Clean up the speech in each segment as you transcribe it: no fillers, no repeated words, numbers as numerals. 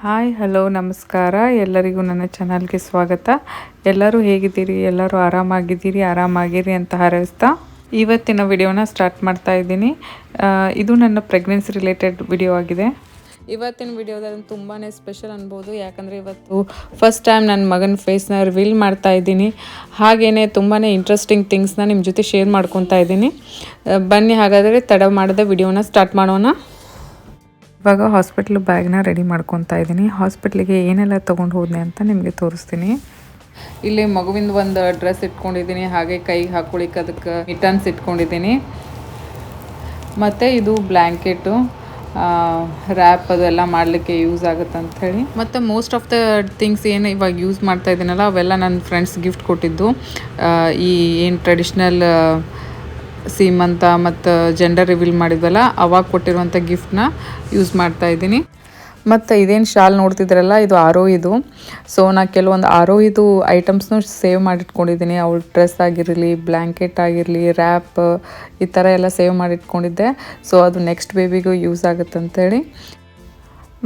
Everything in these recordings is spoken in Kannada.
ಹಾಯ್ ಹಲೋ ನಮಸ್ಕಾರ ಎಲ್ಲರಿಗೂ ನನ್ನ ಚಾನಲ್ಗೆ ಸ್ವಾಗತ. ಎಲ್ಲರೂ ಹೇಗಿದ್ದೀರಿ? ಎಲ್ಲರೂ ಆರಾಮಾಗಿರಿ ಅಂತ ಹಾರೈಸ್ತಾ ಇವತ್ತಿನ ವಿಡಿಯೋನ ಸ್ಟಾರ್ಟ್ ಮಾಡ್ತಾ ಇದ್ದೀನಿ. ಇದು ನನ್ನ ಪ್ರೆಗ್ನೆನ್ಸಿ ರಿಲೇಟೆಡ್ ವಿಡಿಯೋ ಆಗಿದೆ. ಇವತ್ತಿನ ವಿಡಿಯೋದಲ್ಲಿ ತುಂಬಾ ಸ್ಪೆಷಲ್ ಅನ್ಬೋದು, ಯಾಕಂದರೆ ಇವತ್ತು ಫಸ್ಟ್ ಟೈಮ್ ನನ್ನ ಮಗನ ಫೇಸ್ನ ರಿವೀಲ್ ಮಾಡ್ತಾ ಇದ್ದೀನಿ. ಹಾಗೆಯೇ ತುಂಬಾ ಇಂಟ್ರೆಸ್ಟಿಂಗ್ ಥಿಂಗ್ಸ್ನ ನಿಮ್ಮ ಜೊತೆ ಶೇರ್ ಮಾಡ್ಕೊತಾ ಇದ್ದೀನಿ. ಬನ್ನಿ ಹಾಗಾದರೆ ತಡ ಮಾಡದೆ ವಿಡಿಯೋನ ಸ್ಟಾರ್ಟ್ ಮಾಡೋಣ. ಇವಾಗ ಹಾಸ್ಪಿಟ್ಲ್ ಬ್ಯಾಗ್ನ ರೆಡಿ ಮಾಡ್ಕೊತಾ ಇದ್ದೀನಿ. ಹಾಸ್ಪಿಟ್ಲಿಗೆ ಏನೆಲ್ಲ ತೊಗೊಂಡು ಹೋದ್ನೆ ಅಂತ ನಿಮಗೆ ತೋರಿಸ್ತೀನಿ. ಇಲ್ಲಿ ಮಗುವಿಂದ ಒಂದು ಡ್ರೆಸ್ ಇಟ್ಕೊಂಡಿದ್ದೀನಿ, ಹಾಗೆ ಕೈಗೆ ಹಾಕ್ಕೊಳಿಕ್ಕೆ ಅದಕ್ಕೆ ಮಿಟನ್ಸ್ ಇಟ್ಕೊಂಡಿದ್ದೀನಿ. ಮತ್ತು ಇದು ಬ್ಲ್ಯಾಂಕೆಟು, ರ್ಯಾಪ್ ಅದೆಲ್ಲ ಮಾಡಲಿಕ್ಕೆ ಯೂಸ್ ಆಗುತ್ತೆ ಅಂಥೇಳಿ. ಮತ್ತು ಮೋಸ್ಟ್ ಆಫ್ ದ ಥಿಂಗ್ಸ್ ಏನು ಇವಾಗ ಯೂಸ್ ಮಾಡ್ತಾ ಇದ್ದೀನಲ್ಲ ಅವೆಲ್ಲ ನನ್ನ ಫ್ರೆಂಡ್ಸ್ ಗಿಫ್ಟ್ ಕೊಟ್ಟಿದ್ದು. ಈ ಏನು ಟ್ರೆಡಿಷ್ನಲ್ ಸೀಮಂತ ಮತ್ತು ಜೆಂಡರ್ ರಿವೀಲ್ ಮಾಡಿದ್ವಲ್ಲ ಅವಾಗ ಕೊಟ್ಟಿರುವಂಥ ಗಿಫ್ಟ್ನ ಯೂಸ್ ಮಾಡ್ತಾ ಇದ್ದೀನಿ. ಮತ್ತು ಇದೇನು ಶಾಲ್ ನೋಡ್ತಿದ್ರಲ್ಲ ಇದು ಆರೋಹಿದು. ಸೊ ನಾನು ಕೆಲವೊಂದು ಆರೋಹಿದು ಐಟಮ್ಸ್ನು ಸೇವ್ ಮಾಡಿಟ್ಕೊಂಡಿದ್ದೀನಿ. ಅವಳ ಡ್ರೆಸ್ ಆಗಿರಲಿ, ಬ್ಲ್ಯಾಂಕೆಟ್ ಆಗಿರಲಿ, ರ್ಯಾಪ್ ಈ ಥರ ಎಲ್ಲ ಸೇವ್ ಮಾಡಿಟ್ಕೊಂಡಿದ್ದೆ. ಸೊ ಅದು ನೆಕ್ಸ್ಟ್ ಬೇಬಿಗೂ ಯೂಸ್ ಆಗುತ್ತೆ ಅಂಥೇಳಿ.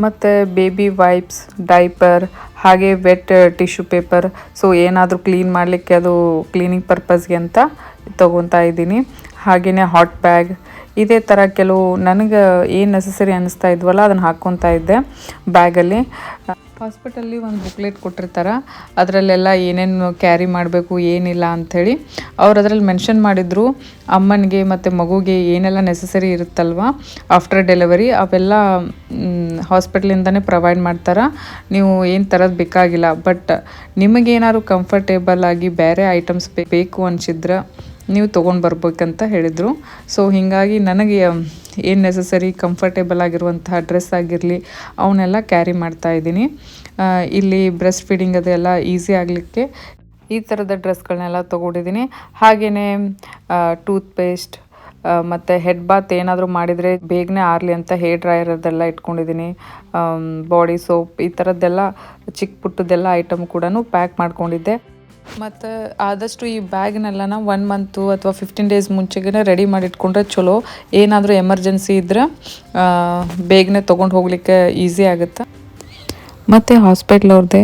ಮತ್ತು ಬೇಬಿ ವೈಪ್ಸ್, ಡೈಪರ್, ಹಾಗೆ ವೆಟ್ ಟಿಶ್ಯೂ ಪೇಪರ್. ಸೊ ಏನಾದರೂ ಕ್ಲೀನ್ ಮಾಡಲಿಕ್ಕೆ ಅದು ಕ್ಲೀನಿಂಗ್ ಪರ್ಪಸ್ಗೆ ಅಂತ ತೊಗೊತಾ ಇದ್ದೀನಿ. ಹಾಗೆಯೇ ಹಾಟ್ ಬ್ಯಾಗ್, ಇದೇ ಥರ ಕೆಲವು ನನಗೆ ಏನು ನೆಸಸರಿ ಅನ್ನಿಸ್ತಾ ಇದ್ವಲ್ಲ ಅದನ್ನು ಹಾಕ್ಕೊತಾ ಇದ್ದೆ ಬ್ಯಾಗಲ್ಲಿ. ಹಾಸ್ಪಿಟಲ್ಲಿ ಒಂದು ಬುಕ್ಲೆಟ್ ಕೊಟ್ಟಿರ್ತಾರೆ, ಅದರಲ್ಲೆಲ್ಲ ಏನೇನು ಕ್ಯಾರಿ ಮಾಡಬೇಕು ಏನಿಲ್ಲ ಅಂಥೇಳಿ ಅವ್ರು ಅದರಲ್ಲಿ ಮೆನ್ಷನ್ ಮಾಡಿದರು. ಅಮ್ಮನಿಗೆ ಮತ್ತು ಮಗುಗೆ ಏನೆಲ್ಲ ನೆಸಸರಿ ಇರುತ್ತಲ್ವ ಆಫ್ಟರ್ ಡೆಲಿವರಿ ಅವೆಲ್ಲ ಹಾಸ್ಪಿಟ್ಲಿಂದನೇ ಪ್ರೊವೈಡ್ ಮಾಡ್ತಾರೆ. ನೀವು ಏನು ಥರದ್ದು ಬೇಕಾಗಿಲ್ಲ, ಬಟ್ ನಿಮಗೇನಾದ್ರು ಕಂಫರ್ಟೇಬಲ್ ಆಗಿ ಬೇರೆ ಐಟಮ್ಸ್ ಬೇಕು ಅನಿಸಿದ್ರೆ ನೀವು ತೊಗೊಂಡು ಬರ್ಬೇಕಂತ ಹೇಳಿದರು. ಸೊ ಹೀಗಾಗಿ ನನಗೆ ಏನು ನೆಸಸರಿ ಕಂಫರ್ಟೇಬಲ್ ಆಗಿರುವಂತಹ ಡ್ರೆಸ್ ಆಗಿರಲಿ ಅವನ್ನೆಲ್ಲ ಕ್ಯಾರಿ ಮಾಡ್ತಾ ಇದ್ದೀನಿ. ಇಲ್ಲಿ ಬ್ರೆಸ್ಟ್ ಫೀಡಿಂಗ್ ಅದೆಲ್ಲ ಈಸಿ ಆಗಲಿಕ್ಕೆ ಈ ಥರದ ಡ್ರೆಸ್ಗಳನ್ನೆಲ್ಲ ತೊಗೊಂಡಿದ್ದೀನಿ. ಹಾಗೆಯೇ ಟೂತ್ ಪೇಸ್ಟ್ ಮತ್ತು ಹೆಡ್ ಬಾತ್ ಏನಾದರೂ ಮಾಡಿದರೆ ಬೇಗನೆ ಆರಲಿ ಅಂತ ಹೇರ್ ಡ್ರೈಯರ್ ಅದೆಲ್ಲ ಇಟ್ಕೊಂಡಿದ್ದೀನಿ. ಬಾಡಿ ಸೋಪ್ ಈ ಥರದ್ದೆಲ್ಲ ಚಿಕ್ಕ ಪುಟ್ಟದೆಲ್ಲ ಐಟಮ್ ಕೂಡ ಪ್ಯಾಕ್ ಮಾಡ್ಕೊಂಡಿದ್ದೆ. ಮತ್ತು ಆದಷ್ಟು ಈ ಬ್ಯಾಗ್ನೆಲ್ಲ 1 ಮಂತು ಅಥವಾ 15 ಡೇಸ್ ಮುಂಚೆಗೆ ರೆಡಿ ಮಾಡಿಟ್ಕೊಂಡ್ರೆ ಚಲೋ. ಏನಾದರೂ ಎಮರ್ಜೆನ್ಸಿ ಇದ್ದರೆ ಬೇಗನೆ ತೊಗೊಂಡು ಹೋಗಲಿಕ್ಕೆ ಈಸಿ ಆಗುತ್ತೆ. ಮತ್ತು ಹಾಸ್ಪಿಟ್ಲ್ ಅವ್ರದ್ದೇ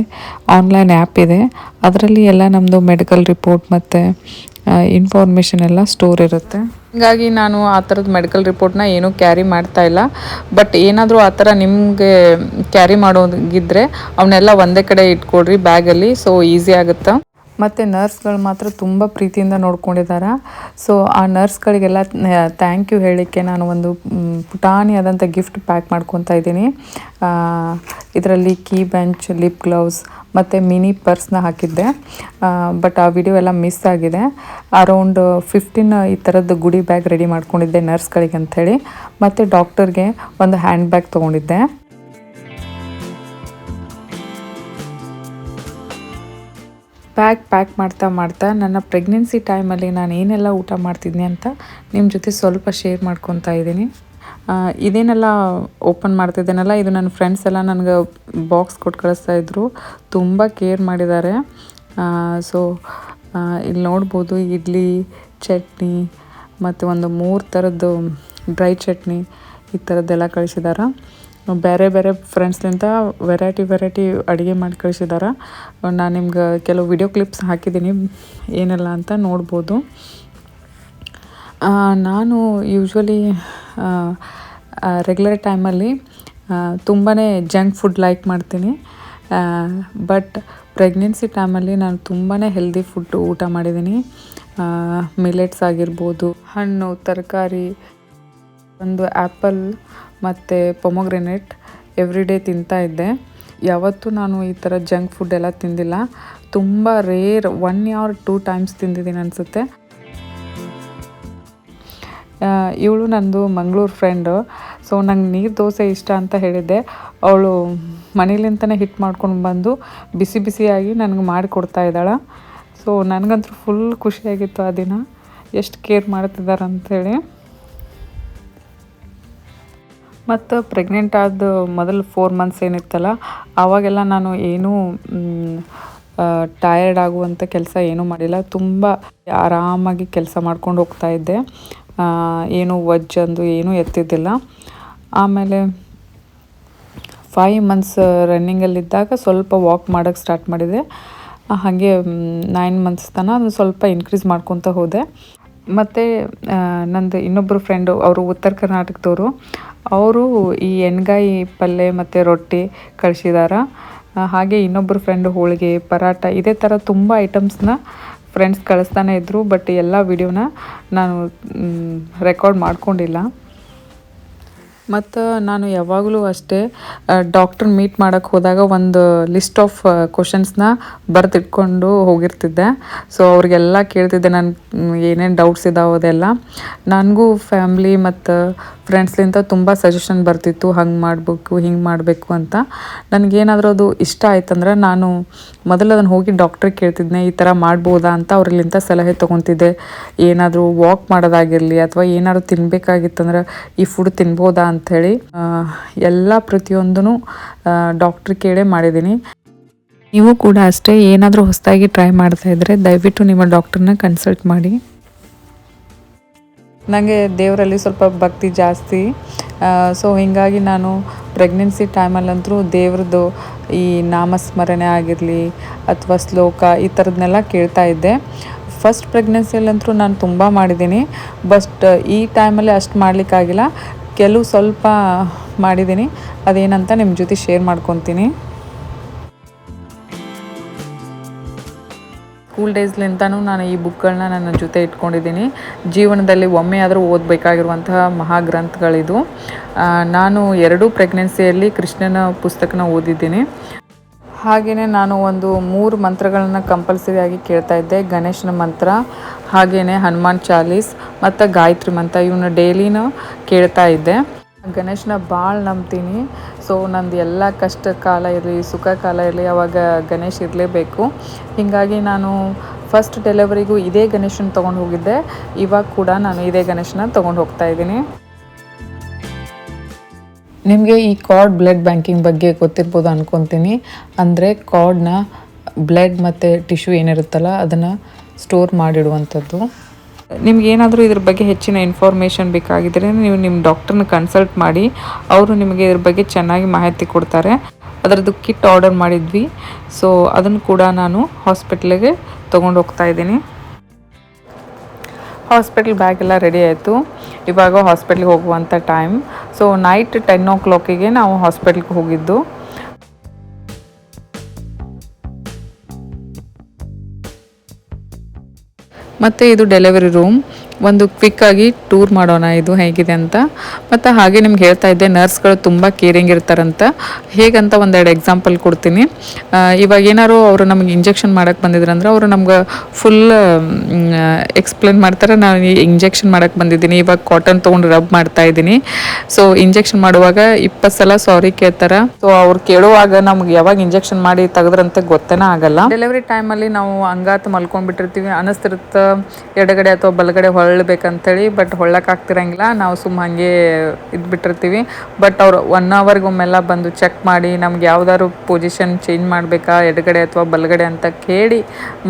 ಆನ್ಲೈನ್ ಆ್ಯಪ್ ಇದೆ, ಅದರಲ್ಲಿ ಎಲ್ಲ ನಮ್ಮದು ಮೆಡಿಕಲ್ ರಿಪೋರ್ಟ್ ಮತ್ತು ಇನ್ಫಾರ್ಮೇಷನ್ ಎಲ್ಲ ಸ್ಟೋರ್ ಇರುತ್ತೆ. ಹೀಗಾಗಿ ನಾನು ಆ ಥರದ ಮೆಡಿಕಲ್ ರಿಪೋರ್ಟ್ನ ಏನೂ ಕ್ಯಾರಿ ಮಾಡ್ತಾಯಿಲ್ಲ. ಬಟ್ ಏನಾದರೂ ಆ ಥರ ನಿಮಗೆ ಕ್ಯಾರಿ ಮಾಡೋಗಿದ್ದರೆ ಅವನ್ನೆಲ್ಲ ಒಂದೇ ಕಡೆ ಇಟ್ಕೊಳ್ರಿ ಬ್ಯಾಗಲ್ಲಿ, ಸೊ ಈಸಿ ಆಗುತ್ತೆ. ಮತ್ತು ನರ್ಸ್ಗಳು ಮಾತ್ರ ತುಂಬ ಪ್ರೀತಿಯಿಂದ ನೋಡ್ಕೊಂಡಿದ್ದಾರೆ. ಸೊ ಆ ನರ್ಸ್ಗಳಿಗೆಲ್ಲ ಥ್ಯಾಂಕ್ ಯು ಹೇಳಲಿಕ್ಕೆ ನಾನು ಒಂದು ಪುಟಾಣಿ ಆದಂಥ ಗಿಫ್ಟ್ ಪ್ಯಾಕ್ ಮಾಡ್ಕೊತಾ ಇದ್ದೀನಿ. ಇದರಲ್ಲಿ ಕೀ ಬೆಂಚ್, ಲಿಪ್ ಗ್ಲೌಸ್ ಮತ್ತು ಮಿನಿ ಪರ್ಸ್ನ ಹಾಕಿದ್ದೆ. ಬಟ್ ಆ ವಿಡಿಯೋ ಎಲ್ಲ ಮಿಸ್ ಆಗಿದೆ. ಅರೌಂಡ್ 15 ಈ ಥರದ್ದು ಗುಡಿ ಬ್ಯಾಗ್ ರೆಡಿ ಮಾಡ್ಕೊಂಡಿದ್ದೆ ನರ್ಸ್ಗಳಿಗೆ ಅಂಥೇಳಿ. ಮತ್ತು ಡಾಕ್ಟರ್ಗೆ ಒಂದು ಹ್ಯಾಂಡ್ ಬ್ಯಾಗ್ ತೊಗೊಂಡಿದ್ದೆ. ಪ್ಯಾಕ್ ಮಾಡ್ತಾ ನನ್ನ ಪ್ರೆಗ್ನೆನ್ಸಿ ಟೈಮಲ್ಲಿ ನಾನು ಏನೆಲ್ಲ ಊಟ ಮಾಡ್ತಿದ್ನಿ ಅಂತ ನಿಮ್ಮ ಜೊತೆ ಸ್ವಲ್ಪ ಶೇರ್ ಮಾಡ್ಕೊತಾ ಇದ್ದೀನಿ. ಇದೇನೆಲ್ಲ ಓಪನ್ ಮಾಡ್ತಿದ್ದೇನಲ್ಲ ಇದು ನನ್ನ ಫ್ರೆಂಡ್ಸ್ ಎಲ್ಲ ನನಗೆ ಬಾಕ್ಸ್ ಕೊಟ್ಟು ಕಳಿಸ್ತಾಯಿದ್ರು. ತುಂಬ ಕೇರ್ ಮಾಡಿದ್ದಾರೆ. ಸೊ ಇಲ್ಲಿ ನೋಡ್ಬೋದು ಇಡ್ಲಿ, ಚಟ್ನಿ ಮತ್ತು ಒಂದು 3 ಥರದ್ದು ಡ್ರೈ ಚಟ್ನಿ ಈ ಥರದ್ದೆಲ್ಲ ಕಳಿಸಿದ್ದಾರೆ. ಬೇರೆ ಬೇರೆ ಫ್ರೆಂಡ್ಸ್ಲಿಂದ ವೆರೈಟಿ ಅಡುಗೆ ಮಾಡಿ ಕಳಿಸಿದ್ದಾರೆ. ನಾನು ನಿಮ್ಗೆ ಕೆಲವು ವಿಡಿಯೋ ಕ್ಲಿಪ್ಸ್ ಹಾಕಿದ್ದೀನಿ ಏನೆಲ್ಲ ಅಂತ ನೋಡ್ಬೋದು. ನಾನು ಯೂಶ್ವಲಿ ರೆಗ್ಯುಲರ್ ಟೈಮಲ್ಲಿ ತುಂಬಾ ಜಂಕ್ ಫುಡ್ ಲೈಕ್ ಮಾಡ್ತೀನಿ. ಬಟ್ ಪ್ರೆಗ್ನೆನ್ಸಿ ಟೈಮಲ್ಲಿ ನಾನು ತುಂಬಾ ಹೆಲ್ದಿ ಫುಡ್ ಊಟ ಮಾಡಿದ್ದೀನಿ. ಮಿಲೆಟ್ಸ್ ಆಗಿರ್ಬೋದು, ಹಣ್ಣು, ತರಕಾರಿ, ಒಂದು ಆ್ಯಪಲ್ ಮತ್ತು ಪೊಮೊಗ್ರೆನೇಟ್ ಎವ್ರಿ ಡೇ ತಿಂತಾ ಇದ್ದೆ. ಯಾವತ್ತೂ ನಾನು ಈ ಥರ ಜಂಕ್ ಫುಡ್ ಎಲ್ಲ ತಿಂದಿಲ್ಲ. ತುಂಬ ರೇರ್ 1 or 2 ಟೈಮ್ಸ್ ತಿಂದಿದ್ದೀನಿ ಅನಿಸುತ್ತೆ. ಇವಳು ನಂದು ಮಂಗಳೂರು ಫ್ರೆಂಡು. ಸೊ ನಂಗೆ ನೀರು ದೋಸೆ ಇಷ್ಟ ಅಂತ ಹೇಳಿದ್ದೆ. ಅವಳು ಮನೇಲಿಂದನೇ ಹಿಟ್ಟು ಮಾಡ್ಕೊಂಡು ಬಂದು ಬಿಸಿಯಾಗಿ ನನಗೆ ಮಾಡಿಕೊಡ್ತಾ ಇದ್ದಾಳೆ. ಸೊ ನನಗಂತೂ ಫುಲ್ ಖುಷಿಯಾಗಿತ್ತು ಆ ದಿನ, ಎಷ್ಟು ಕೇರ್ ಮಾಡ್ತಿದ್ದಾರೆ ಅಂಥೇಳಿ. ಮತ್ತು ಪ್ರೆಗ್ನೆಂಟ್ ಆದ ಮೊದಲು 4 ಮಂತ್ಸ್ ಏನಿತ್ತಲ್ಲ ಆವಾಗೆಲ್ಲ ನಾನು ಏನೂ ಟಯರ್ಡ್ ಆಗುವಂಥ ಕೆಲಸ ಏನೂ ಮಾಡಿಲ್ಲ. ತುಂಬ ಆರಾಮಾಗಿ ಕೆಲಸ ಮಾಡ್ಕೊಂಡು ಹೋಗ್ತಾ ಇದ್ದೆ. ಏನು ವಜ್ಜಂದು ಏನೂ ಎತ್ತಿದ್ದಿಲ್ಲ. ಆಮೇಲೆ 5 ಮಂತ್ಸ್ ರನ್ನಿಂಗಲ್ಲಿದ್ದಾಗ ಸ್ವಲ್ಪ ವಾಕ್ ಮಾಡೋಕ್ಕೆ ಸ್ಟಾರ್ಟ್ ಮಾಡಿದೆ. ಹಾಗೆ 9 ಮಂತ್ಸ್ ತನಕ ಅದು ಸ್ವಲ್ಪ ಇನ್ಕ್ರೀಸ್ ಮಾಡ್ಕೊತ ಹೋದೆ. ಮತ್ತು ನಂದು ಇನ್ನೊಬ್ಬರು ಫ್ರೆಂಡು, ಅವರು ಉತ್ತರ ಕರ್ನಾಟಕದವರು, ಅವರು ಈ ಎಣ್ಗಾಯಿ ಪಲ್ಯ ಮತ್ತು ರೊಟ್ಟಿ ಕಳಿಸಿದಾರ. ಹಾಗೆ ಇನ್ನೊಬ್ಬರು ಫ್ರೆಂಡು ಹೋಳಿಗೆ, ಪರಾಟ, ಇದೇ ಥರ ತುಂಬ ಐಟಮ್ಸ್ನ ಫ್ರೆಂಡ್ಸ್ ಕಳಿಸ್ತಾನೆ ಇದ್ದರು. ಬಟ್ ಎಲ್ಲ ವಿಡಿಯೋನ ನಾನು ರೆಕಾರ್ಡ್ ಮಾಡ್ಕೊಂಡಿಲ್ಲ. ಮತ್ತು ನಾನು ಯಾವಾಗಲೂ ಅಷ್ಟೇ ಡಾಕ್ಟ್ರ್ ಮೀಟ್ ಮಾಡೋಕ್ಕೆ ಹೋದಾಗ ಒಂದು ಲಿಸ್ಟ್ ಆಫ್ ಕ್ವಶನ್ಸ್ನ ಬರೆದಿಟ್ಕೊಂಡು ಹೋಗಿರ್ತಿದ್ದೆ. ಸೊ ಅವ್ರಿಗೆಲ್ಲ ಕೇಳ್ತಿದ್ದೆ, ನಾನು ಏನೇನು ಡೌಟ್ಸ್ ಇದ್ದಾವೆ ಅದೆಲ್ಲ. ನನಗೂ ಫ್ಯಾಮ್ಲಿ ಮತ್ತು ಫ್ರೆಂಡ್ಸ್ಲಿಂದ ತುಂಬ ಸಜೆಷನ್ ಬರ್ತಿತ್ತು, ಹಂಗೆ ಮಾಡಬೇಕು, ಹಿಂಗೆ ಮಾಡಬೇಕು ಅಂತ. ನನಗೇನಾದರೂ ಅದು ಇಷ್ಟ ಆಯ್ತಂದ್ರೆ ನಾನು ಮೊದಲು ಅದನ್ನು ಹೋಗಿ ಡಾಕ್ಟ್ರಿಗೆ ಕೇಳ್ತಿದ್ದೆ, ಈ ಥರ ಮಾಡ್ಬೋದಾ ಅಂತ. ಅವ್ರಲ್ಲಿಂದ ಸಲಹೆ ತೊಗೊತಿದ್ದೆ. ಏನಾದರೂ ವಾಕ್ ಮಾಡೋದಾಗಿರಲಿ ಅಥವಾ ಏನಾದರೂ ತಿನ್ನಬೇಕಾಗಿತ್ತಂದ್ರೆ ಈ ಫುಡ್ ತಿನ್ಬೋದಾ ಅಂಥೇಳಿ ಎಲ್ಲ ಪ್ರತಿಯೊಂದೂ ಡಾಕ್ಟ್ರ್ ಕೇಳೇ ಮಾಡಿದ್ದೀನಿ. ನೀವು ಕೂಡ ಅಷ್ಟೇ ಏನಾದರೂ ಹೊಸದಾಗಿ ಟ್ರೈ ಮಾಡ್ತಾಯಿದ್ರೆ ದಯವಿಟ್ಟು ನಿಮ್ಮ ಡಾಕ್ಟ್ರನ್ನ ಕನ್ಸಲ್ಟ್ ಮಾಡಿ. ನನಗೆ ದೇವರಲ್ಲಿ ಸ್ವಲ್ಪ ಭಕ್ತಿ ಜಾಸ್ತಿ. ಸೊ ಹೀಗಾಗಿ ನಾನು ಪ್ರೆಗ್ನೆನ್ಸಿ ಟೈಮಲ್ಲಂತೂ ದೇವ್ರದ್ದು ಈ ನಾಮಸ್ಮರಣೆ ಆಗಿರಲಿ ಅಥವಾ ಶ್ಲೋಕ ಈ ಥರದನ್ನೆಲ್ಲ ಕೇಳ್ತಾ ಇದ್ದೆ. ಫಸ್ಟ್ ಪ್ರೆಗ್ನೆನ್ಸಿಯಲ್ಲಂತೂ ನಾನು ತುಂಬ ಮಾಡಿದ್ದೀನಿ. ಬಟ್ ಈ ಟೈಮಲ್ಲಿ ಅಷ್ಟು ಮಾಡಲಿಕ್ಕಾಗಿಲ್ಲ. ಕೆಲವು ಸ್ವಲ್ಪ ಮಾಡಿದ್ದೀನಿ. ಅದೇನಂತ ನಿಮ್ಮ ಜೊತೆ ಶೇರ್ ಮಾಡ್ಕೊತೀನಿ. ಸ್ಕೂಲ್ ಡೇಸ್ಲಿಂದನೂ ನಾನು ಈ ಬುಕ್ಗಳನ್ನ ನನ್ನ ಜೊತೆ ಇಟ್ಕೊಂಡಿದ್ದೀನಿ. ಜೀವನದಲ್ಲಿ ಒಮ್ಮೆ ಆದರೂ ಓದಬೇಕಾಗಿರುವಂತಹ ಮಹಾಗ್ರಂಥಗಳಿದು. ನಾನು 2 ಪ್ರೆಗ್ನೆನ್ಸಿಯಲ್ಲಿ ಕೃಷ್ಣನ ಪುಸ್ತಕನ ಓದಿದ್ದೀನಿ. ಹಾಗೆಯೇ ನಾನು ಒಂದು 3 ಮಂತ್ರಗಳನ್ನ ಕಂಪಲ್ಸರಿಯಾಗಿ ಕೇಳ್ತಾ ಇದ್ದೆ. ಗಣೇಶನ ಮಂತ್ರ, ಹಾಗೆಯೇ ಹನುಮಾನ್ ಚಾಲೀಸ್ ಮತ್ತು ಗಾಯತ್ರಿ ಮಂತ್ರ, ಇವನ್ನ ಡೈಲಿನೂ ಕೇಳ್ತಾ ಇದ್ದೆ. ಗಣೇಶನ ಭಾಳ ನಂಬ್ತೀನಿ. ಸೊ ನಂದು ಎಲ್ಲ ಕಷ್ಟ ಕಾಲ ಇರಲಿ, ಸುಖ ಕಾಲ ಇರಲಿ, ಅವಾಗ ಗಣೇಶ ಇರಲೇಬೇಕು. ಹೀಗಾಗಿ ನಾನು ಫಸ್ಟ್ ಡೆಲಿವರಿಗೂ ಇದೇ ಗಣೇಶನ ತೊಗೊಂಡು ಹೋಗಿದ್ದೆ. ಇವಾಗ ಕೂಡ ನಾನು ಇದೇ ಗಣೇಶನ ತೊಗೊಂಡು ಹೋಗ್ತಾ ಇದ್ದೀನಿ. ನಿಮಗೆ ಈ ಕಾರ್ಡ್ ಬ್ಲಡ್ ಬ್ಯಾಂಕಿಂಗ್ ಬಗ್ಗೆ ಗೊತ್ತಿರ್ಬೋದು ಅಂದ್ಕೊತೀನಿ. ಅಂದರೆ ಕಾರ್ಡ್ನ ಬ್ಲಡ್ ಮತ್ತು ಟಿಶ್ಯೂ ಏನಿರುತ್ತಲ್ಲ ಅದನ್ನು ಸ್ಟೋರ್ ಮಾಡಿಡುವಂಥದ್ದು. ನಿಮಗೇನಾದರೂ ಇದ್ರ ಬಗ್ಗೆ ಹೆಚ್ಚಿನ ಇನ್ಫಾರ್ಮೇಷನ್ ಬೇಕಾಗಿದ್ದರೆ ನೀವು ನಿಮ್ಮ ಡಾಕ್ಟ್ರನ್ನ ಕನ್ಸಲ್ಟ್ ಮಾಡಿ. ಅವರು ನಿಮಗೆ ಇದ್ರ ಬಗ್ಗೆ ಚೆನ್ನಾಗಿ ಮಾಹಿತಿ ಕೊಡ್ತಾರೆ. ಅದರದ್ದು ಕಿಟ್ ಆರ್ಡರ್ ಮಾಡಿದ್ವಿ. ಸೊ ಅದನ್ನು ಕೂಡ ನಾನು ಹಾಸ್ಪಿಟ್ಲಿಗೆ ತೊಗೊಂಡು ಹೋಗ್ತಾ ಇದ್ದೀನಿ. ಹಾಸ್ಪಿಟಲ್ ಬ್ಯಾಗ್ ಎಲ್ಲ ರೆಡಿ ಆಯಿತು. ಇವಾಗ ಹಾಸ್ಪಿಟ್ಲಿಗೆ ಹೋಗುವಂಥ ಟೈಮ್. ಸೊ ನೈಟ್ 10 o'clock ನಾವು ಹಾಸ್ಪಿಟ್ಲಿಗೆ ಹೋಗಿದ್ದು. ಮತ್ತು ಇದು ಡೆಲಿವರಿ ರೂಮ್. ಒಂದು ಕ್ವಿಕ್ಕಾಗಿ ಟೂರ್ ಮಾಡೋಣ ಇದು ಹೇಗಿದೆ ಅಂತ. ಮತ್ತು ಹಾಗೆ ನಿಮ್ಗೆ ಹೇಳ್ತಾ ಇದ್ದೆ, ನರ್ಸ್ಗಳು ತುಂಬ ಕೇರಿಂಗ್ ಇರ್ತಾರಂತ. ಹೇಗಂತ ಒಂದೆರಡು ಎಕ್ಸಾಂಪಲ್ ಕೊಡ್ತೀನಿ. ಇವಾಗ ಏನಾರು ಅವರು ನಮಗೆ ಇಂಜೆಕ್ಷನ್ ಮಾಡೋಕ್ಕೆ ಬಂದಿದ್ರಂದ್ರೆ ಅವರು ನಮ್ಗೆ ಫುಲ್ ಎಕ್ಸ್ಪ್ಲೇನ್ ಮಾಡ್ತಾರೆ. ನಾನು ಇಂಜೆಕ್ಷನ್ ಮಾಡೋಕ್ಕೆ ಬಂದಿದ್ದೀನಿ, ಇವಾಗ ಕಾಟನ್ ತೊಗೊಂಡು ರಬ್ ಮಾಡ್ತಾ ಇದ್ದೀನಿ. ಸೊ ಇಂಜೆಕ್ಷನ್ ಮಾಡುವಾಗ 20 ಸಲ ಸಾರಿ ಕೇಳ್ತಾರೆ. ಸೊ ಅವ್ರು ಕೇಳುವಾಗ ನಮ್ಗೆ ಯಾವಾಗ ಇಂಜೆಕ್ಷನ್ ಮಾಡಿ ತೆಗೆದ್ರಂತೆ ಗೊತ್ತೇನೇ ಆಗಲ್ಲ. ಡೆಲಿವರಿ ಟೈಮಲ್ಲಿ ನಾವು ಹಂಗಾತು ಮಲ್ಕೊಂಡ್ಬಿಟ್ಟಿರ್ತೀವಿ, ಅನ್ನಿಸ್ತಿರುತ್ತೆ ಎಡಗಡೆ ಅಥವಾ ಬಲಗಡೆ ಹೊಳ್ಳಬೇಕಂತೇಳಿ. ಬಟ್ ಹೊಳ್ಳಕ್ಕಾಗ್ತಿರಂಗಿಲ್ಲ, ನಾವು ಸುಮ್ಮ ಹಾಗೆ ಇದ್ಬಿಟ್ಟಿರ್ತೀವಿ. ಬಟ್ ಅವ್ರು 1 hourಗೊಮ್ಮೆಲ್ಲ ಬಂದು ಚೆಕ್ ಮಾಡಿ ನಮ್ಗೆ ಯಾವ್ದಾದ್ರು ಪೊಸಿಷನ್ ಚೇಂಜ್ ಮಾಡಬೇಕಾ ಎಡಗಡೆ ಅಥವಾ ಬಲಗಡೆ ಅಂತ ಕೇಳಿ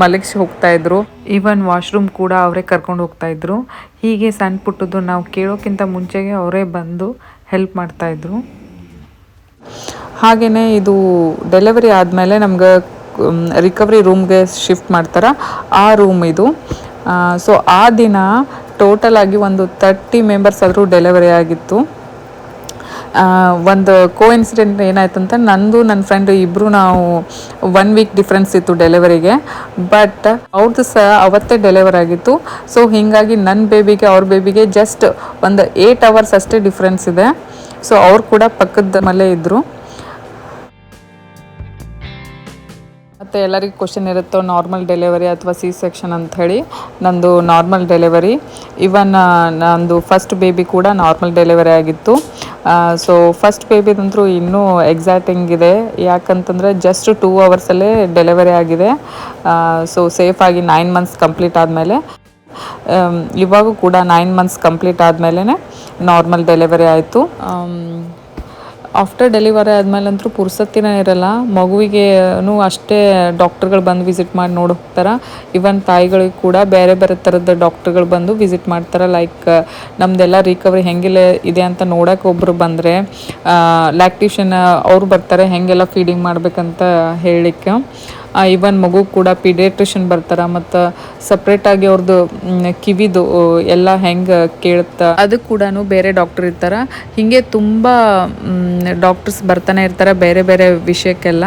ಮಲಗಿಸಿ ಹೋಗ್ತಾಯಿದ್ರು. ಈವನ್ ವಾಶ್ರೂಮ್ ಕೂಡ ಅವರೇ ಕರ್ಕೊಂಡು ಹೋಗ್ತಾಯಿದ್ರು. ಹೀಗೆ ಸಣ್ಣ ಪುಟ್ಟದ್ದು ನಾವು ಕೇಳೋಕ್ಕಿಂತ ಮುಂಚೆಗೆ ಅವರೇ ಬಂದು ಹೆಲ್ಪ್ ಮಾಡ್ತಾಯಿದ್ರು. ಹಾಗೆಯೇ ಇದು ಡೆಲಿವರಿ ಆದಮೇಲೆ ನಮ್ಗೆ ರಿಕವರಿ ರೂಮ್ಗೆ ಶಿಫ್ಟ್ ಮಾಡ್ತಾರೆ. ಆ ರೂಮ್ ಇದು. ಸೊ ಆ ದಿನ ಟೋಟಲ್ ಆಗಿ ಒಂದು 30 ಮೆಂಬರ್ಸ್ ಆದರೂ ಡೆಲಿವರಿ ಆಗಿತ್ತು. ಒಂದು ಕೋಇನ್ಸಿಡೆಂಟ್ ಏನಾಯ್ತಂತ, ನಂದು ನನ್ನ ಫ್ರೆಂಡು ಇಬ್ಬರು ನಾವು 1 week ಡಿಫ್ರೆನ್ಸ್ ಇತ್ತು ಡೆಲಿವರಿಗೆ. ಬಟ್ ಅವ್ರದ್ದು ಸಹ ಅವತ್ತೇ ಡೆಲಿವರ್ ಆಗಿತ್ತು. ಸೊ ಹೀಗಾಗಿ ನನ್ನ ಬೇಬಿಗೆ ಅವ್ರ ಬೇಬಿಗೆ ಜಸ್ಟ್ ಒಂದು 8 hours ಅಷ್ಟೇ ಡಿಫ್ರೆನ್ಸ್ ಇದೆ. ಸೊ ಅವ್ರು ಕೂಡ ಪಕ್ಕದ ಮನೆ ಇದ್ದರು. ಮತ್ತು ಎಲ್ಲರಿಗೂ ಕ್ವಶನ್ ಇರುತ್ತೋ ನಾರ್ಮಲ್ ಡೆಲಿವರಿ ಅಥವಾ ಸಿ ಸೆಕ್ಷನ್ ಅಂಥೇಳಿ. ನಂದು ನಾರ್ಮಲ್ ಡೆಲಿವರಿ. ಇವನ್ ನಂದು ಫಸ್ಟ್ ಬೇಬಿ ಕೂಡ ನಾರ್ಮಲ್ ಡೆಲಿವರಿ ಆಗಿತ್ತು. ಸೊ ಫಸ್ಟ್ ಬೇಬಿದಂತೂ ಇನ್ನೂ ಎಕ್ಸೈಟಿಂಗ್ ಇದೆ. ಯಾಕಂತಂದರೆ ಜಸ್ಟ್ 2 hours ಡೆಲಿವರಿ ಆಗಿದೆ. ಸೊ ಸೇಫಾಗಿ 9 months ಕಂಪ್ಲೀಟ್ ಆದಮೇಲೆ, ಇವಾಗೂ ಕೂಡ 9 months ಕಂಪ್ಲೀಟ್ ಆದಮೇಲೆ ನಾರ್ಮಲ್ ಡೆಲಿವರಿ ಆಯಿತು. ಆಫ್ಟರ್ ಡೆಲಿವರಿ ಆದಮೇಲಂತೂ ಪುರ್ಸತ್ತಿನೇ ಇರಲ್ಲ. ಮಗುವಿಗೆ ಅಷ್ಟೇ ಡಾಕ್ಟರ್ಗಳು ಬಂದು ವಿಸಿಟ್ ಮಾಡಿ ನೋಡಿ ಹೋಗ್ತಾರೆ. ಇವನ್ ತಾಯಿಗಳಿಗೆ ಕೂಡ ಬೇರೆ ಬೇರೆ ಥರದ ಡಾಕ್ಟರ್ಗಳು ಬಂದು ವಿಸಿಟ್ ಮಾಡ್ತಾರೆ. ಲೈಕ್ ನಮ್ಮದೆಲ್ಲ ರಿಕವರಿ ಹೆಂಗಿಲ್ಲ ಇದೆ ಅಂತ ನೋಡೋಕೆ ಒಬ್ಬರು ಬಂದರೆ, ಲ್ಯಾಕ್ಟೇಷನ್ ಅವ್ರು ಬರ್ತಾರೆ ಹೆಂಗೆಲ್ಲ ಫೀಡಿಂಗ್ ಮಾಡ್ಬೇಕಂತ ಹೇಳಲಿಕ್ಕೆ. ಇವನ್ ಮಗು ಕೂಡ ಪೀಡಿಯಾಟ್ರಿಷನ್ ಬರ್ತಾರೆ. ಮತ್ತು ಸಪ್ರೇಟಾಗಿ ಅವ್ರದ್ದು ಕಿವಿದು ಎಲ್ಲ ಹೆಂಗೆ ಕೇಳುತ್ತಾ ಅದು ಕೂಡ ಬೇರೆ ಡಾಕ್ಟರ್ ಇರ್ತಾರೆ. ಹೀಗೆ ತುಂಬ ಡಾಕ್ಟರ್ಸ್ ಬರ್ತಾನೆ ಇರ್ತಾರೆ ಬೇರೆ ಬೇರೆ ವಿಷಯಕ್ಕೆಲ್ಲ.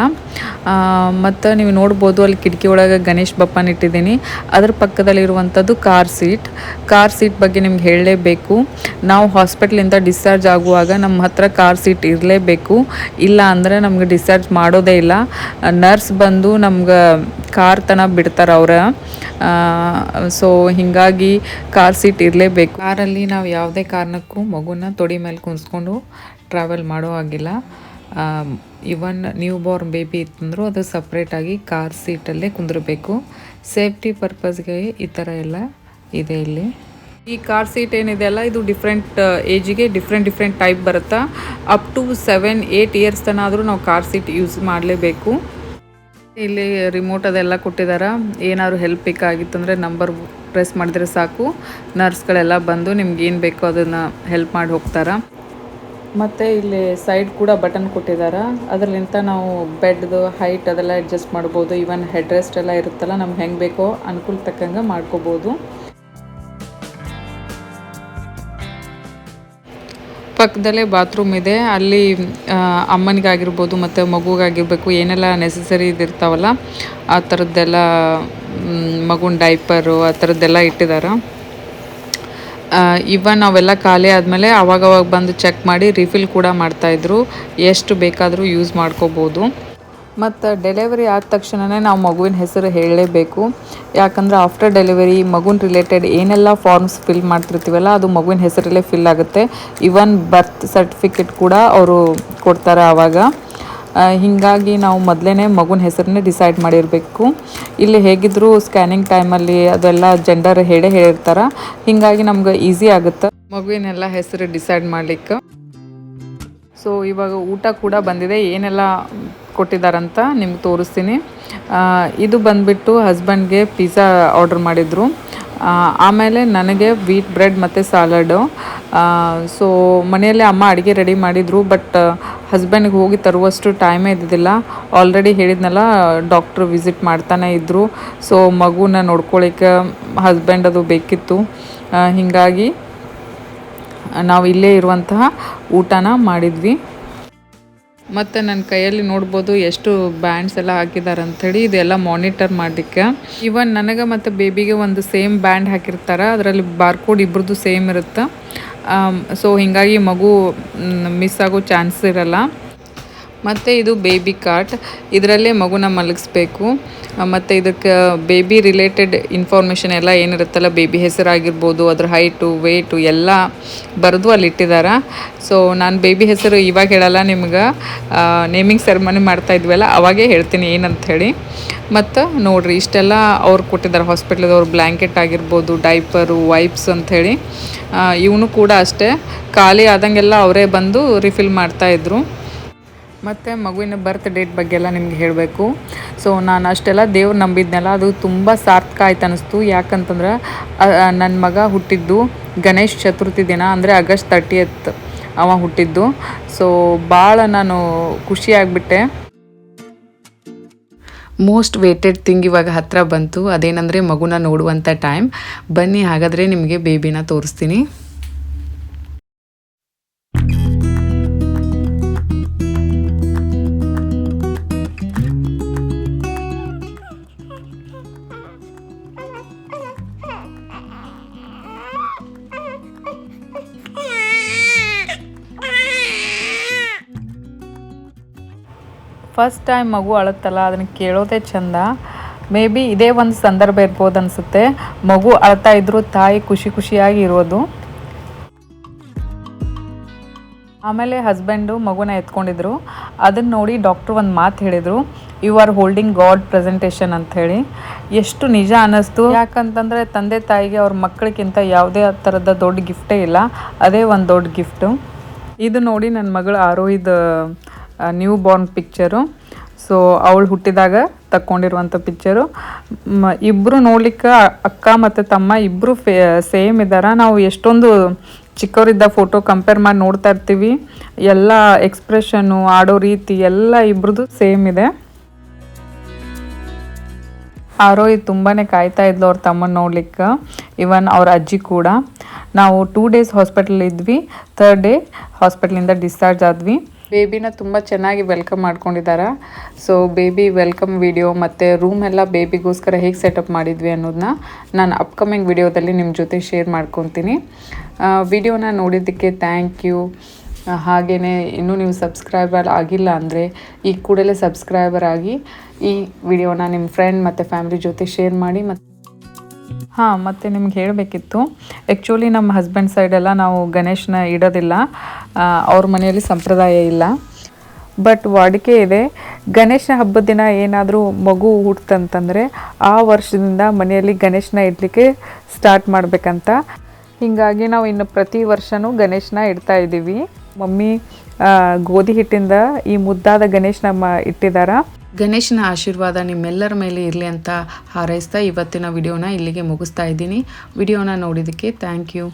ಮತ್ತು ನೀವು ನೋಡ್ಬೋದು ಅಲ್ಲಿ ಕಿಟಕಿ ಒಳಗೆ ಗಣೇಶ್ ಬಪ್ಪನ ಇಟ್ಟಿದ್ದೀನಿ. ಅದ್ರ ಪಕ್ಕದಲ್ಲಿರುವಂಥದ್ದು ಕಾರ್ ಸೀಟ್ ಬಗ್ಗೆ ನಿಮ್ಗೆ ಹೇಳಲೇಬೇಕು. ನಾವು ಹಾಸ್ಪಿಟ್ಲಿಂದ ಡಿಸ್ಚಾರ್ಜ್ ಆಗುವಾಗ ನಮ್ಮ ಹತ್ರ ಕಾರ್ ಸೀಟ್ ಇರಲೇಬೇಕು. ಇಲ್ಲ ಅಂದರೆ ನಮ್ಗೆ ಡಿಸ್ಚಾರ್ಜ್ ಮಾಡೋದೇ ಇಲ್ಲ. ನರ್ಸ್ ಬಂದು ನಮ್ಗೆ ಕಾರ್ ತನಕ ಬಿಡ್ತಾರೆ ಅವ್ರ. ಸೊ ಹೀಗಾಗಿ ಕಾರ್ ಸೀಟ್ ಇರಲೇಬೇಕು. ಕಾರಲ್ಲಿ ನಾವು ಯಾವುದೇ ಕಾರಣಕ್ಕೂ ಮಗುನ ತೊಡಿ ಮೇಲೆ ಕುಣಿಸ್ಕೊಂಡು ಟ್ರಾವೆಲ್ ಮಾಡೋ ಹಾಗಿಲ್ಲ. ಇವನ್ ನ್ಯೂ ಬಾರ್ನ್ ಬೇಬಿ ಇತ್ತಂದ್ರೂ ಅದು ಸಪ್ರೇಟಾಗಿ ಕಾರ್ ಸೀಟಲ್ಲೇ ಕುಂದಿರಬೇಕು. ಸೇಫ್ಟಿ ಪರ್ಪಸ್ಗೆ ಈ ಥರ ಎಲ್ಲ ಇದೆ ಇಲ್ಲಿ. ಈ ಕಾರ್ ಸೀಟ್ ಏನಿದೆ ಅಲ್ಲ, ಇದು ಡಿಫ್ರೆಂಟ್ ಏಜಿಗೆ ಡಿಫ್ರೆಂಟ್ ಟೈಪ್ ಬರುತ್ತಾ. ಅಪ್ ಟು 7-8 ಇಯರ್ಸ್ ತನಕ ಆದರೂ ನಾವು ಕಾರ್ ಸೀಟ್ ಯೂಸ್ ಮಾಡಲೇಬೇಕು. ಇಲ್ಲಿ ರಿಮೋಟ್ ಅದೆಲ್ಲ ಕೊಟ್ಟಿದ್ದಾರೆ. ಏನಾದ್ರು ಹೆಲ್ಪ್ ಬೇಕಾಗಿತ್ತಂದರೆ ನಂಬರ್ ಪ್ರೆಸ್ ಮಾಡಿದ್ರೆ ಸಾಕು, ನರ್ಸ್ಗಳೆಲ್ಲ ಬಂದು ನಿಮ್ಗೆ ಏನು ಬೇಕೋ ಅದನ್ನು ಹೆಲ್ಪ್ ಮಾಡಿ ಹೋಗ್ತಾರೆ. ಮತ್ತು ಇಲ್ಲಿ ಸೈಡ್ ಕೂಡ ಬಟನ್ ಕೊಟ್ಟಿದ್ದಾರೆ. ಅದರಲ್ಲಿಂದ ನಾವು ಬೆಡ್ದು ಹೈಟ್ ಅದೆಲ್ಲ ಅಡ್ಜಸ್ಟ್ ಮಾಡ್ಬೋದು. ಇವನ್ ಹೆಡ್ ರೆಸ್ಟ್ ಎಲ್ಲ ಇರುತ್ತಲ್ಲ, ನಮ್ಗೆ ಹೆಂಗೆ ಬೇಕೋ ಅನುಕೂಲ ತಕ್ಕಂಗೆ ಮಾಡ್ಕೋಬೋದು. ಪಕ್ಕದಲ್ಲೇ ಬಾತ್ರೂಮ್ ಇದೆ. ಅಲ್ಲಿ ಅಮ್ಮನಿಗಾಗಿರ್ಬೋದು ಮತ್ತು ಮಗುಗಾಗಿರ್ಬೇಕು ಏನೆಲ್ಲ ನೆಸೆಸರಿ ಇದಿರ್ತಾವಲ್ಲ ಆ ಥರದ್ದೆಲ್ಲ, ಮಗುನ ಡೈಪರು ಆ ಥರದ್ದೆಲ್ಲ ಇಟ್ಟಿದ್ದಾರೆ. ಇವನ್ ಅವೆಲ್ಲ ಖಾಲಿ ಆದಮೇಲೆ ಅವಾಗವಾಗ ಬಂದು ಚೆಕ್ ಮಾಡಿ ರಿಫಿಲ್ ಕೂಡ ಮಾಡ್ತಾಯಿದ್ರು. ಎಷ್ಟು ಬೇಕಾದರೂ ಯೂಸ್ ಮಾಡ್ಕೋಬೋದು. ಮತ್ತು ಡೆಲಿವರಿ ಆದ ತಕ್ಷಣವೇ ನಾವು ಮಗುವಿನ ಹೆಸರು ಹೇಳಲೇಬೇಕು. ಯಾಕಂದರೆ ಆಫ್ಟರ್ ಡೆಲಿವರಿ ಮಗುನ ರಿಲೇಟೆಡ್ ಏನೆಲ್ಲ ಫಾರ್ಮ್ಸ್ ಫಿಲ್ ಮಾಡ್ತಿರ್ತೀವಲ್ಲ ಅದು ಮಗುವಿನ ಹೆಸರಲ್ಲೇ ಫಿಲ್ ಆಗುತ್ತೆ. ಇವನ್ ಬರ್ತ್ ಸರ್ಟಿಫಿಕೇಟ್ ಕೂಡ ಅವರು ಕೊಡ್ತಾರೆ ಆವಾಗ. ಹೀಗಾಗಿ ನಾವು ಮೊದಲೇ ಮಗುನ ಹೆಸರನ್ನೇ ಡಿಸೈಡ್ ಮಾಡಿರಬೇಕು. ಇಲ್ಲಿ ಹೇಗಿದ್ದರೂ ಸ್ಕ್ಯಾನಿಂಗ್ ಟೈಮಲ್ಲಿ ಅದೆಲ್ಲ ಜೆಂಡರ್ ಹೇಳಿರ್ತಾರೆ. ಹೀಗಾಗಿ ನಮ್ಗೆ ಈಸಿ ಆಗುತ್ತೆ ಮಗುವಿನೆಲ್ಲ ಹೆಸರು ಡಿಸೈಡ್ ಮಾಡಲಿಕ್ಕೆ. ಸೊ ಇವಾಗ ಊಟ ಕೂಡ ಬಂದಿದೆ. ಏನೆಲ್ಲ ಕೊಟ್ಟಿದ್ದಾರಂತ ನಿಮ್ಗೆ ತೋರಿಸ್ತೀನಿ. ಇದು ಬಂದುಬಿಟ್ಟು ಹಸ್ಬೆಂಡ್ಗೆ ಪಿಜ್ಜಾ ಆರ್ಡ್ರ್ ಮಾಡಿದರು. ಆಮೇಲೆ ನನಗೆ ವೀಟ್ ಬ್ರೆಡ್ ಮತ್ತು ಸಾಲಡು. ಸೊ ಮನೆಯಲ್ಲೇ ಅಮ್ಮ ಅಡುಗೆ ರೆಡಿ ಮಾಡಿದರು. ಬಟ್ ಹಸ್ಬೆಂಡ್ಗೆ ಹೋಗಿ ತರುವಷ್ಟು ಟೈಮೇ ಇದ್ದಿದ್ದಿಲ್ಲ. ಆಲ್ರೆಡಿ ಹೇಳಿದ್ನಲ್ಲ, ಡಾಕ್ಟ್ರು ವಿಸಿಟ್ ಮಾಡ್ತಾನೆ ಇದ್ದರು. ಸೊ ಮಗುನ ನೋಡ್ಕೊಳ್ಳಿಕ್ಕೆ ಹಸ್ಬೆಂಡ್ ಅದು ಬೇಕಿತ್ತು. ಹೀಗಾಗಿ ನಾವು ಇಲ್ಲೇ ಇರುವಂತಹ ಊಟನ ಮಾಡಿದ್ವಿ. ಮತ್ತು ನನ್ನ ಕೈಯಲ್ಲಿ ನೋಡ್ಬೋದು ಎಷ್ಟು ಬ್ಯಾಂಡ್ಸ್ ಎಲ್ಲ ಹಾಕಿದ್ದಾರೆ ಅಂಥೇಳಿ. ಇದೆಲ್ಲ ಮಾನಿಟರ್ ಮಾಡಲಿಕ್ಕೆ. ಇವನ್ ನನಗೆ ಮತ್ತು ಬೇಬಿಗೆ ಒಂದು ಸೇಮ್ ಬ್ಯಾಂಡ್ ಹಾಕಿರ್ತಾರೆ. ಅದರಲ್ಲಿ ಬಾರ್ಕೋಡ್ ಇಬ್ಬರದ್ದು ಸೇಮ್ ಇರುತ್ತೆ. ಸೊ ಹೀಗಾಗಿ ಮಗು ಮಿಸ್ ಆಗೋ ಚಾನ್ಸ್ ಇರಲ್ಲ. ಮತ್ತು ಇದು ಬೇಬಿ ಕಾಟ್. ಇದರಲ್ಲೇ ಮಗುನ ಮಲಗಿಸ್ಬೇಕು. ಮತ್ತು ಇದಕ್ಕೆ ಬೇಬಿ ರಿಲೇಟೆಡ್ ಇನ್ಫಾರ್ಮೇಷನ್ ಎಲ್ಲ ಏನಿರುತ್ತಲ್ಲ, ಬೇಬಿ ಹೆಸರಾಗಿರ್ಬೋದು, ಅದ್ರ ಹೈಟು ವೆಯ್ಟು ಎಲ್ಲ ಬರೆದು ಅಲ್ಲಿ ಇಟ್ಟಿದ್ದಾರೆ. ಸೊ ನಾನು ಬೇಬಿ ಹೆಸರು ಇವಾಗ ಹೇಳಲ್ಲ, ನಿಮ್ಗೆ ನೇಮಿಂಗ್ ಸೆರೆಮನಿ ಮಾಡ್ತಾಯಿದ್ವಲ್ಲ ಅವಾಗೇ ಹೇಳ್ತೀನಿ ಏನಂತ ಹೇಳಿ. ಮತ್ತು ನೋಡಿರಿ ಇಷ್ಟೆಲ್ಲ ಅವ್ರು ಕೊಟ್ಟಿದ್ದಾರೆ ಹಾಸ್ಪಿಟ್ಲದವ್ರು. ಬ್ಲ್ಯಾಂಕೆಟ್ ಆಗಿರ್ಬೋದು, ಡೈಪರು, ವೈಪ್ಸ್ ಅಂಥೇಳಿ. ಇವನು ಕೂಡ ಅಷ್ಟೇ ಖಾಲಿ ಆದಂಗೆಲ್ಲ ಅವರೇ ಬಂದು ರಿಫಿಲ್ ಮಾಡ್ತಾಯಿದ್ರು. ಮತ್ತು ಮಗುವಿನ ಬರ್ತ್ ಡೇಟ್ ಬಗ್ಗೆ ಎಲ್ಲ ನಿಮ್ಗೆ ಹೇಳಬೇಕು. ಸೊ ನಾನು ಅಷ್ಟೆಲ್ಲ ದೇವ್ರು ನಂಬಿದ್ನಲ್ಲ, ಅದು ತುಂಬ ಸಾರ್ಥಕ ಆಯ್ತು ಅನ್ನಿಸ್ತು. ಯಾಕಂತಂದ್ರೆ ನನ್ನ ಮಗ ಹುಟ್ಟಿದ್ದು ಗಣೇಶ ಚತುರ್ಥಿ ದಿನ, ಅಂದರೆ ಆಗಸ್ಟ್ 30th ಅವ ಹುಟ್ಟಿದ್ದು. ಸೊ ಭಾಳ ನಾನು ಖುಷಿಯಾಗಿಬಿಟ್ಟೆ. ಮೋಸ್ಟ್ ವೇಟೆಡ್ ಥಿಂಗ್ ಇವಾಗ ಹತ್ತಿರ ಬಂತು. ಅದೇನೆಂದರೆ ಮಗುನ ನೋಡುವಂಥ ಟೈಮ್. ಬನ್ನಿ ಹಾಗಾದರೆ ನಿಮಗೆ ಬೇಬಿನ ತೋರಿಸ್ತೀನಿ. ಫಸ್ಟ್ ಟೈಮ್ ಮಗು ಅಳುತ್ತಲ್ಲ, ಅದನ್ನು ಕೇಳೋದೇ ಚೆಂದ. ಮೇ ಬಿ ಇದೇ ಒಂದು ಸಂದರ್ಭ ಇರ್ಬೋದು ಅನಿಸುತ್ತೆ. ಮಗು ಅಳ್ತಾ ಇದ್ರು ತಾಯಿ ಖುಷಿಯಾಗಿ ಇರೋದು. ಆಮೇಲೆ ಹಸ್ಬೆಂಡು ಮಗುನ ಎತ್ಕೊಂಡಿದ್ರು. ಅದನ್ನು ನೋಡಿ ಡಾಕ್ಟ್ರು ಒಂದು ಮಾತು ಹೇಳಿದರು, you are holding god presentation ಅಂಥೇಳಿ. ಎಷ್ಟು ನಿಜ ಅನ್ನಿಸ್ತು. ಯಾಕಂತಂದರೆ ತಂದೆ ತಾಯಿಗೆ ಅವ್ರ ಮಕ್ಕಳಿಗಿಂತ ಯಾವುದೇ ಥರದ ದೊಡ್ಡ ಗಿಫ್ಟೇ ಇಲ್ಲ. ಅದೇ ಒಂದು ದೊಡ್ಡ ಗಿಫ್ಟು. ಇದು ನೋಡಿ ನನ್ನ ಮಗಳು ಆರೋಹಿದ ನ್ಯೂ ಬಾರ್ನ್ ಪಿಕ್ಚರು. ಸೊ ಅವಳು ಹುಟ್ಟಿದಾಗ ತಕ್ಕೊಂಡಿರುವಂಥ ಪಿಕ್ಚರು. ಇಬ್ಬರು ನೋಡ್ಲಿಕ್ಕೆ ಅಕ್ಕ ಮತ್ತು ತಮ್ಮ ಇಬ್ಬರು ಸೇಮ್ ಇದ್ದಾರೆ. ನಾವು ಎಷ್ಟೊಂದು ಚಿಕ್ಕವರಿದ್ದ ಫೋಟೋ ಕಂಪೇರ್ ಮಾಡಿ ನೋಡ್ತಾ ಇರ್ತೀವಿ, ಎಲ್ಲ ಎಕ್ಸ್ಪ್ರೆಷನ್ನು, ಆಡೋ ರೀತಿ ಎಲ್ಲ ಇಬ್ರದ್ದು ಸೇಮ್ ಇದೆ. ಆರೋಹಿ ತುಂಬಾ ಕಾಯ್ತಾ ಇದ್ಲು ಅವ್ರ ತಮ್ಮನ ನೋಡ್ಲಿಕ್ಕೆ, ಇವನ್ ಅವ್ರ ಅಜ್ಜಿ ಕೂಡ. ನಾವು 2 days ಹಾಸ್ಪಿಟಲ್ ಇದ್ವಿ, 3rd day ಹಾಸ್ಪಿಟ್ಲಿಂದ ಡಿಸ್ಚಾರ್ಜ್ ಆದ್ವಿ. ಬೇಬಿನ ತುಂಬ ಚೆನ್ನಾಗಿ ವೆಲ್ಕಮ್ ಮಾಡ್ಕೊಂಡಿದ್ದಾರೆ. ಸೊ ಬೇಬಿ ವೆಲ್ಕಮ್ ವಿಡಿಯೋ ಮತ್ತು ರೂಮ್ ಎಲ್ಲ ಬೇಬಿಗೋಸ್ಕರ ಹೇಗೆ ಸೆಟಪ್ ಮಾಡಿದ್ವಿ ಅನ್ನೋದನ್ನ ನಾನು ಅಪ್ಕಮಿಂಗ್ ವಿಡಿಯೋದಲ್ಲಿ ನಿಮ್ಮ ಜೊತೆ ಶೇರ್ ಮಾಡ್ಕೊತೀನಿ. ವಿಡಿಯೋನ ನೋಡಿದ್ದಕ್ಕೆ ಥ್ಯಾಂಕ್ ಯು. ಹಾಗೆಯೇ ಇನ್ನೂ ನೀವು ಸಬ್ಸ್ಕ್ರೈಬರ್ ಆಗಿಲ್ಲ ಅಂದರೆ ಈ ಕೂಡಲೇ ಸಬ್ಸ್ಕ್ರೈಬರ್ ಆಗಿ ಈ ವಿಡಿಯೋನ ನಿಮ್ಮ ಫ್ರೆಂಡ್ ಮತ್ತು ಫ್ಯಾಮಿಲಿ ಜೊತೆ ಶೇರ್ ಮಾಡಿ. ಮತ್ತು ನಿಮ್ಗೆ ಹೇಳಬೇಕಿತ್ತು, ಆ್ಯಕ್ಚುಲಿ ನಮ್ಮ ಹಸ್ಬೆಂಡ್ ಸೈಡೆಲ್ಲ ನಾವು ಗಣೇಶನ ಇಡೋದಿಲ್ಲ, ಅವ್ರ ಮನೆಯಲ್ಲಿ ಸಂಪ್ರದಾಯ ಇಲ್ಲ. ಬಟ್ ವಾಡಿಕೆ ಇದೆ, ಗಣೇಶ ಹಬ್ಬದ ದಿನ ಏನಾದರೂ ಮಗು ಹುಟ್ಟಂತಂದರೆ ಆ ವರ್ಷದಿಂದ ಮನೆಯಲ್ಲಿ ಗಣೇಶನ ಇಡಲಿಕ್ಕೆ ಸ್ಟಾರ್ಟ್ ಮಾಡಬೇಕಂತ. ಹೀಗಾಗಿ ನಾವು ಇನ್ನು ಪ್ರತಿ ವರ್ಷವೂ ಗಣೇಶನ ಇಡ್ತಾ ಇದ್ದೀವಿ. ಮಮ್ಮಿ ಗೋಧಿ ಹಿಟ್ಟಿಂದ ಈ ಮುದ್ದಾದ ಗಣೇಶನ ಇಟ್ಟಿದ್ದಾರೆ. ಗಣೇಶನ ಆಶೀರ್ವಾದ ನಿಮ್ಮೆಲ್ಲರ ಮೇಲೆ ಇರಲಿ ಅಂತ ಹಾರೈಸ್ತಾ ಇವತ್ತಿನ ವಿಡಿಯೋನ ಇಲ್ಲಿಗೆ ಮುಗಿಸ್ತಾ ಇದ್ದೀನಿ. ವಿಡಿಯೋನ ನೋಡಿದ್ದಕ್ಕೆ ಥ್ಯಾಂಕ್ ಯು.